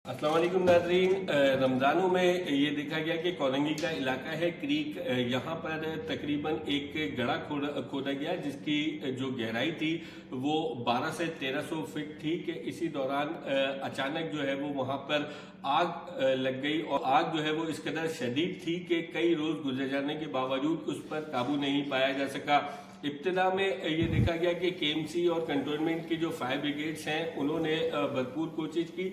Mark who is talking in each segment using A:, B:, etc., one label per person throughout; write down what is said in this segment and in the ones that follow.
A: अस्सलाम वालेकुम नाज़रीन। रमज़ानों में ये देखा गया कि कोलंगी का इलाका है क्रीक, यहाँ पर तकरीबन एक गड़ा खोदा गया जिसकी जो गहराई थी वो 12 से 1300 फीट थी कि इसी दौरान अचानक जो है वो वहाँ पर आग लग गई और आग जो है वो इस कदर शदीद थी कि कई रोज़ गुजर जाने के बावजूद उस पर काबू नहीं पाया जा सका। इब्तिदा में ये देखा गया कि केएमसी और कंटोनमेंट की जो फायर ब्रिगेड्स हैं उन्होंने भरपूर कोशिश की,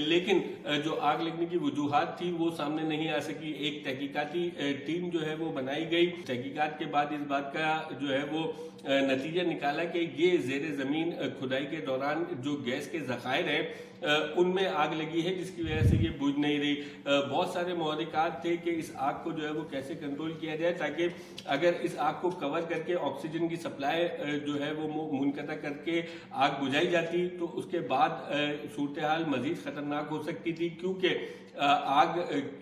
A: लेकिन जो आग लगने की वजूहात थी वो सामने नहीं आ सकी। एक तहकीकाती टीम जो है वो बनाई गई। तहकीकात के बाद इस बात का जो है वो नतीजा निकाला कि ये ज़ेरे ज़मीन खुदाई के दौरान जो गैस के ज़खायर हैं उनमें आग लगी है, जिसकी वजह से ये बुझ नहीं रही। बहुत सारे महरिकात थे कि इस आग को जो है वो कैसे कंट्रोल किया जाए ताकि अगर इस आग को कवर करके ऑक्सीजन की सप्लाई जो है वो मुनक़ता करके आग बुझाई जाती तो उसके बाद सूरत हाल मज़ीद ख़तरनाक हो सकती थी, क्योंकि आग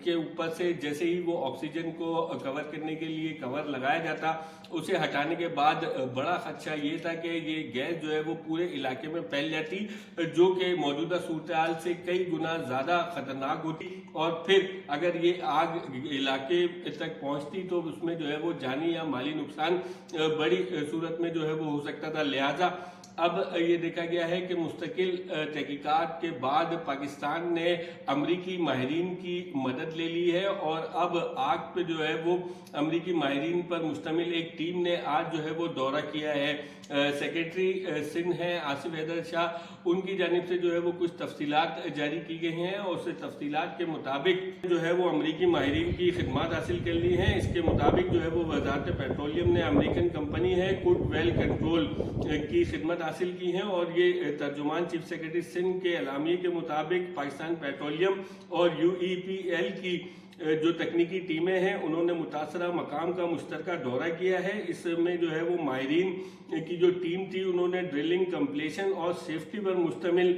A: के ऊपर से जैसे ही वो ऑक्सीजन को कवर करने के लिए कवर लगाया जाता, उसे हटाने के बाद बड़ा खदशा ये था कि ये गैस जो है वो पूरे इलाके में फैल जाती, जो कि मौजूदा सूरत हाल से कई गुना ज़्यादा ख़तरनाक होती और फिर अगर ये आग इलाके तक पहुंचती तो उसमें जो है वो जानी या माली नुकसान बड़ी सूरत में जो है वो हो सकता था। लिहाजा अब ये देखा गया है कि मुस्तकिल तहकीकात के बाद पाकिस्तान ने अमरीकी माहिरीन की मदद ले ली है और अब आग पे जो है वो अमरीकी माहिरीन पर मुश्तमिल एक टीम ने आज जो है वो दौरा किया है। सेक्रेटरी सिंध हैं आसिफ हैदर शाह, उनकी जानिब से जो है वो कुछ तफसीलात जारी की गई हैं और उस तफसीलात के मुताबिक जो है वो अमरीकी माहिरीन की खिदमत हासिल कर ली हैं। इसके मुताबिक जो है वो वजारत पेट्रोलियम ने अमरीकन कंपनी है कुड वेल कंट्रोल की खिदमत हासिल की हैं और ये तर्जुमान चीफ सेक्रेटरी सिंध के एलामिये के मुताबिक पाकिस्तान पेट्रोलियम और UEPL की जो तकनीकी टीमें हैं उन्होंने मुतासरा मकाम का मुश्तरका दौरा किया है। इसमें जो है वो माहिरीन की जो टीम थी उन्होंने ड्रिलिंग, कंप्लीशन और सेफ्टी पर मुश्तमिल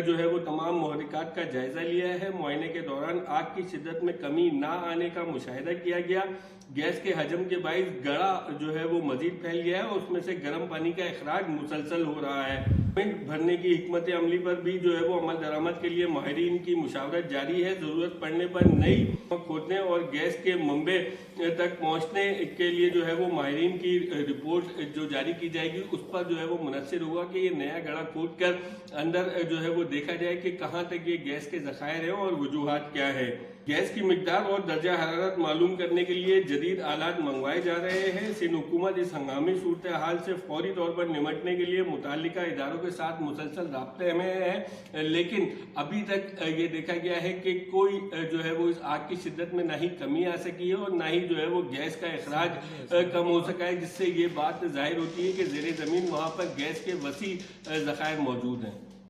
A: जो है वो तमाम महरिकात का जायजा लिया है। मुआयने के दौरान आग की शिद्दत में कमी ना आने का मुशाहिदा किया गया। गैस के हजम के बाइस गड़ा जो है वो मजीद फैल गया है और उसमें से गर्म पानी का इखराज मुसलसल हो रहा है। भरने की हिकमत अमली पर भी जो है वो अमल दरामद के लिए माहिरीन की मुशावरत जारी है। ज़रूरत पड़ने पर नई खोदने और गैस के मंबे तक पहुंचने के लिए जो है वो माहिरीन की रिपोर्ट जो जारी की जाएगी उस पर जो है वो मुनस्सिर होगा कि ये नया गड़ा खोद कर अंदर जो है वो देखा जाए कि कहाँ तक ये गैस के ज़खायर हैं और वजूहात क्या है। गैस की मिकदार और दर्जा हरारत मालूम करने के लिए जदीद आलात मंगवाए जा रहे हैं। सिंध हुकूमत इस हंगामी सूरत हाल से फौरी तौर पर निमटने के लिए मुताल्लिका इदारों के साथ मुसलसल राब्ते में है, लेकिन अभी तक ये देखा गया है कि कोई जो है वो इस आग की शिद्दत में ना ही कमी आ सकी है और ना ही जो है वो गैस का इखराज कम हो सका है, जिससे ये बात जाहिर होती है कि ज़ेरे ज़मीन वहाँ पर गैस के वसी ज़खायर मौजूद हैं।